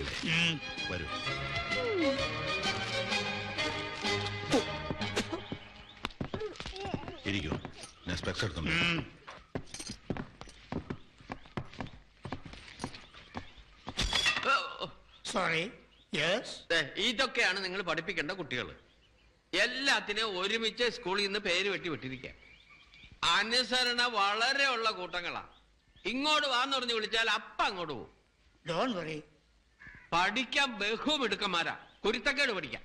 പഠിപ്പിക്കില്ലേ? വരൂ. ഇരിക്കൂ, ഞാൻ സ്പെക്സ് എടുക്കുന്നു. സോറി. ഇതൊക്കെയാണ് നിങ്ങൾ പഠിപ്പിക്കേണ്ട കുട്ടികൾ. എല്ലാത്തിനും ഒരുമിച്ച് സ്കൂളിൽ നിന്ന് പേര് വെട്ടി വിട്ടിരിക്കുക. അനുസരണ വളരെ ഉള്ള കൂട്ടങ്ങളാ. ഇങ്ങോട്ട് വാന്ന് പറഞ്ഞ് വിളിച്ചാൽ അപ്പ അങ്ങോട്ട് പോകും. Don't worry. പഠിക്കാൻ ബഹുമിടുക്കന്മാരാ. കുരുത്തക്കേട് പഠിക്കാം.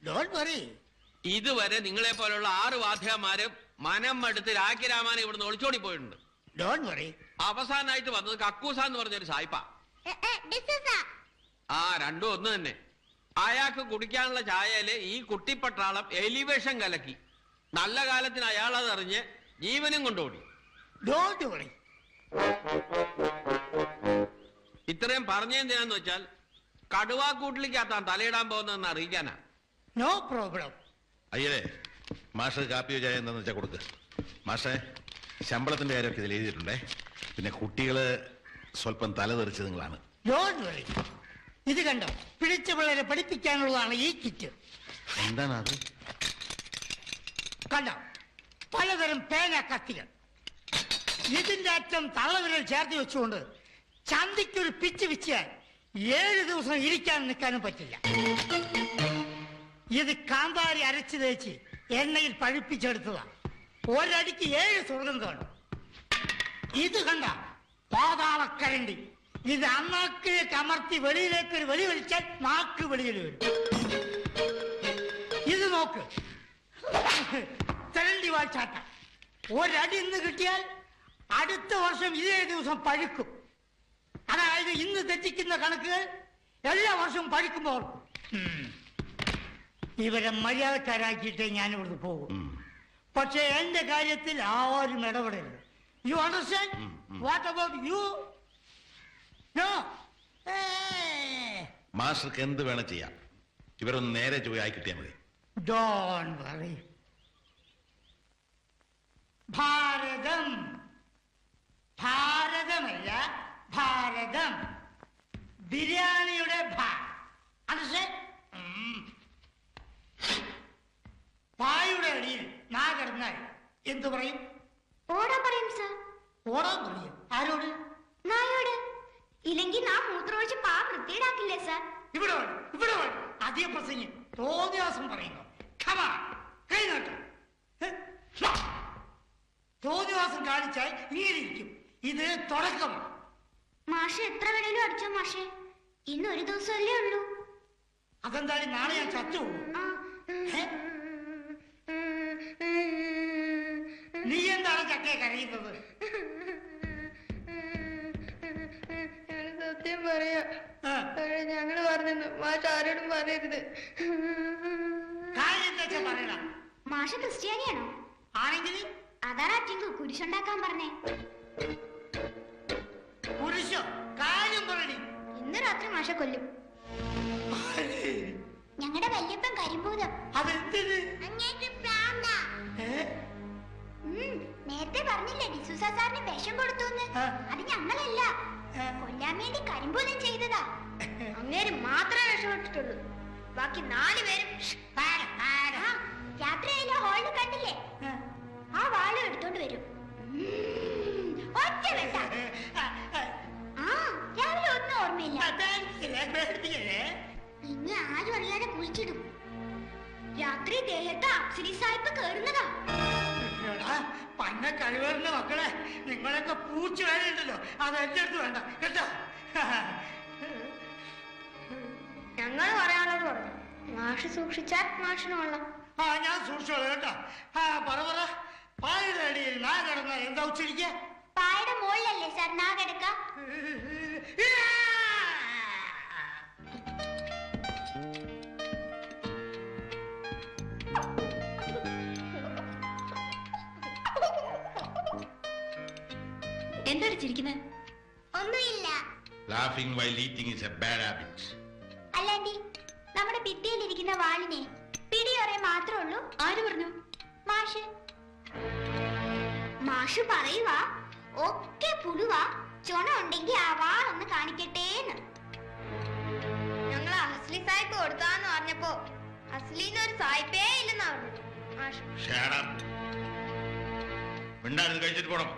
Don't worry. ഇതുവരെ നിങ്ങളെ പോലുള്ള 6 വാദ്യമാരും മനം എടുത്ത് രാഖിരാമാനെ ഇവിടുന്ന് ഒളിച്ചോടി പോയിട്ടുണ്ട്. Don't worry. അവസാനമായിട്ട് വന്നത് കക്കൂസ എന്ന് പറഞ്ഞൊരു സായിപ്പ. ആ, രണ്ടും ഒന്ന് തന്നെ. അയാൾക്ക് കുടിക്കാനുള്ള ചായയില് ഈ കുട്ടിപ്പട്ടാളം എലിവേഷൻ കലക്കി. നല്ല കാലത്തിന് അയാളത് അറിഞ്ഞ് ജീവനും കൊണ്ടോടി. Don't worry. ഇത്രയും പറഞ്ഞെന്തിനാന്ന് വെച്ചാൽ കടുവാക്കൂട്ടിലേക്കാത്താൻ തലയിടാൻ പോകുന്നതെന്ന് അറിയിക്കാനാ. No problem. അയ്യേ, മാഷ് കാപ്പിയോ ചായ എന്താന്ന് വെച്ചാൽ കൊടുക്ക്. മാഷെ, ശമ്പളത്തിന്റെ കാര്യമൊക്കെ ഇതിൽ എഴുതിയിട്ടുണ്ടേ. പിന്നെ കുട്ടികള് സ്വല്പം തലതെറിച്ച് നിങ്ങളാണ്. Don't worry. ഇത് കണ്ടോ, പിടിച്ച പിള്ളേരെ പഠിപ്പിക്കാനുള്ളതാണ് ഈ കിറ്റ്. എന്താണ് അത്? കണ്ടോ, പലതരം പേന കത്തികൾ. ഇതിന്റെ അറ്റം തള്ളവിരൽ ചേർത്ത് വെച്ചുകൊണ്ട് ചന്തിക്കൊരു പിച്ച് വിച്ചാൽ 7 ദിവസം ഇരിക്കാനും നിൽക്കാനും പറ്റില്ല. ഇത് കാന്താരി അരച്ച് തേച്ച് എണ്ണയിൽ പഴുപ്പിച്ചെടുത്തതാണ്. ഒരടിക്ക് 7 സ്വർഗം കാണും. ഇത് കണ്ട പാതാളക്കരണ്ടി. ഇത് അന്നാക്കിലേക്ക് അമർത്തി വെളിയിലേക്ക് ഒരു വെളി വലിച്ചാൽ നാക്ക് വെളിയിൽ വരും. ഇത് നോക്ക്, തെരണ്ടി വാഴ്ചാട്ട. ഒരടി ഇന്ന് കിട്ടിയാൽ അടുത്ത വർഷം ഇതേ ദിവസം പഴുക്കും. അതായത് ഇന്ന് തെറ്റിക്കുന്ന കണക്കുകൾ എല്ലാ വർഷവും പഴുക്കുമ്പോൾ ഇവരെ മര്യാദക്കാരാക്കിയിട്ടേ ഞാൻ ഇവിടുന്ന് പോകും. പക്ഷെ എന്റെ കാര്യത്തിൽ ആരും ഇടപെടരുത്. You understand? What about you? No. മാസ്റ്റർക്ക് എന്ത് വേണം ചെയ്യാം. ഇവരൊന്ന് നേരെ പോയി ആയി കിട്ടിയാൽ മതി. Don't worry. ഭാരതം, ഭാരതമല്ല ഭാരതം. ബിരിയാണിയുടെ പായുടെ അടിയിൽ നാ കിടന്നാൽ എന്തു പറയും? ഓടാൻ പറയും സർ. ഓടാൻ പറയും? ആരോട്? നായോട്. ഇല്ലെങ്കിൽ നാ മൂത്രമൊഴിച്ച് പാ വൃത്തിയിടാക്കില്ലേ സർ? ഇവിടെ ഇവിടെ അധികം പ്രസംഗം തോന്നിയാസം പറയുന്നു. കൈ നോട്ടം. തോന്നിവാസം കാണിച്ചാൽ ഇങ്ങനെയിരിക്കും. ഇത് തുടക്കമാണ്. മാഷെ എത്ര വേണേലും അടിച്ചോ മാഷെ. ഇന്ന് ഒരു ദിവസമല്ലേ ഉള്ളൂ. അതെന്തായാലും നാളെ ഞാൻ ചത്തുപോകും. നീ എന്താണ് ചക്കയെ കരയുന്നത്? സത്യം പറയാ, ഞങ്ങള് പറഞ്ഞു മാഷ് ആരോടും പറയരുത്. പറയണം. മാഷ് ക്രിസ്ത്യാനിയാണോ? ആണെങ്കിൽ അതാണ് അറ്റിങ്കു കുരിശുണ്ടാക്കാൻ പറഞ്ഞേ. കുരിശോ? കാര്യം പറയണി. ഇന്ന് രാത്രി മാഷ കൊല്ലും. ഞങ്ങളുടെ വല്യപ്പൻ കരിമ്പൂതം. അതെന്തിന്? നേരത്തെ പറഞ്ഞില്ലേ ഡിസൂസ സാറിന് വിഷം കൊടുത്തുന്ന്? അത് ഞങ്ങളല്ല, കൊല്ലാൻ വേണ്ടി കരിമ്പൂതം ചെയ്തതാ. അങ്ങേര് മാത്രമേ രക്ഷപ്പെട്ടിട്ടുള്ളൂ. ബാക്കി 4 പേരും രാത്രിയായില്ല ഹാളിൽ കണ്ടില്ലേ? ആ വാളും എടുത്തോണ്ട് വരും. ഒറ്റ വെട്ട. രാവിലെ ഒന്നും ഓർമ്മയില്ല. പിന്നെ ആരും അറിയാതെ കുളിച്ചിടും. രാത്രി ദേഹത്ത് അപ്സരി സാഹിബ് കേറുന്നതാ. പന്ന കഴിവേറിന്റെ മക്കളെ, നിങ്ങളൊക്കെ പൂച്ച വേണുണ്ടല്ലോ, അത് എന്റെ അടുത്ത് വേണ്ട കേട്ടോ. ഞങ്ങൾ പറയാനുള്ളത് പറഞ്ഞു. മാഷ് സൂക്ഷിച്ചാൽ മാഷിന് കൊള്ളാം. ഞാൻ സൂക്ഷിച്ചോളാം കേട്ടോ. പറ പായുടെ അടിയിൽ നാ കിടന്ന എന്താ ഉച്ചരിക്ക? പായുടെ മുകളിലല്ലേ സാർ നാ കിടക്ക? എന്താണ് ചിരിക്കുന്നത്? ഒന്നുമില്ല. Laughing while eating is a bad habit. അല്ലാണ്ടി നമ്മുടെ ഭിത്തിയിലിരിക്കുന്ന വാളിനെ പിടിയൊറേ മാത്രമേ ഉള്ളൂ. ആര് പറഞ്ഞു? മാഷ്. മാഷ് പറയുവാ ഒക്കെ പുഴുവാ, ചുണ ഉണ്ടെങ്കിൽ ആ വാളൊന്ന് കാണിക്കട്ടേന്ന്. അസ്ലി സായിപ്പ് കൊടുത്താന്ന് പറഞ്ഞപ്പോ അസ്ലിന്ന് ഒരു സായിപ്പേ ഇല്ലെന്നാ പറഞ്ഞത് മാഷ്. മിണ്ടാനും കഴിച്ചിട്ട് പോണം.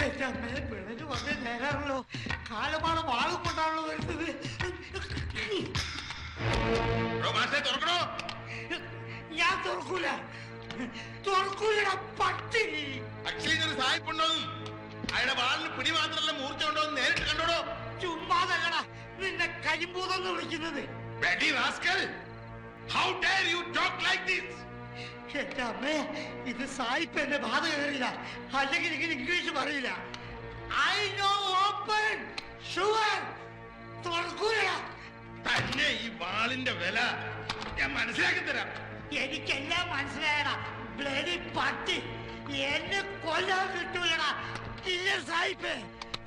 എന്റെ അമ്മയെ പിള്ളേര് വന്നേ നേരാണല്ലോ. കാലമാണ് വാളും കൊണ്ടാണല്ലോ വരുന്നത്. തുറക്കണോ? ഞാൻ തുറക്കൂല, തുറക്കൂലട പട്ടി. അച്ഛൻ ഒരു സായിപ്പുണ്ടോന്നും അയാളുടെ വാളിന് പിടി മാത്രമല്ല മൂർച്ച ഉണ്ടോന്ന് നേരിട്ട് കണ്ടോടോ. ചുമ്മാതല്ലടാ നിന്നെ കരിമ്പൂതെന്ന് വിളിക്കുന്നത്. Bloody rascal! How dare you talk like this? എന്റെ അമ്മേ, ഇത് സായിപ്പ് എന്റെ ബാധ കയറിയില്ല, അല്ലെങ്കിൽ ഇങ്ങനെ ഇംഗ്ലീഷ് പറയില്ല. ഐ നോ ഓപ്പൺ ഷുവർ തുറക്കൂല. തന്നെ ഈ വാളിന്റെ വില ഞാൻ മനസ്സിലാക്കി തരാം. എനിക്കെല്ലാം മനസ്സിലായടാ ബ്ലഡി പട്ടി. എന്നെ കൊല്ലാൻ കിട്ടൂലടാ ഇല്ല സായിപ്പ്,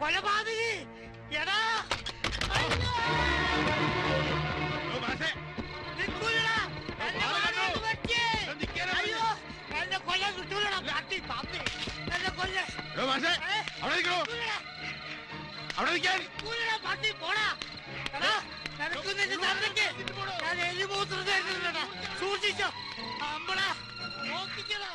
കൊലപാതകി. എടാ അയ്യോ! നിൽക്കൂലടാ, എന്നെ കൊല്ലാൻ പറ്റി. അയ്യോ, എന്നെ കൊല്ലാൻ കിട്ടൂലടാ പട്ടി പന്നി, എന്നെ കൊല്ലാൻ. അവിടെ നിൽക്കാൻ പട്ടി പോടാ. എടാ നിനക്കൊന്നും എന്റെ തന്തയ്ക്ക് ഞാൻ എലിമൂത്രം തരുന്നുണ്ടടാ, സൂക്ഷിച്ചോ. അമ്പടാ നോക്കിക്കടാ.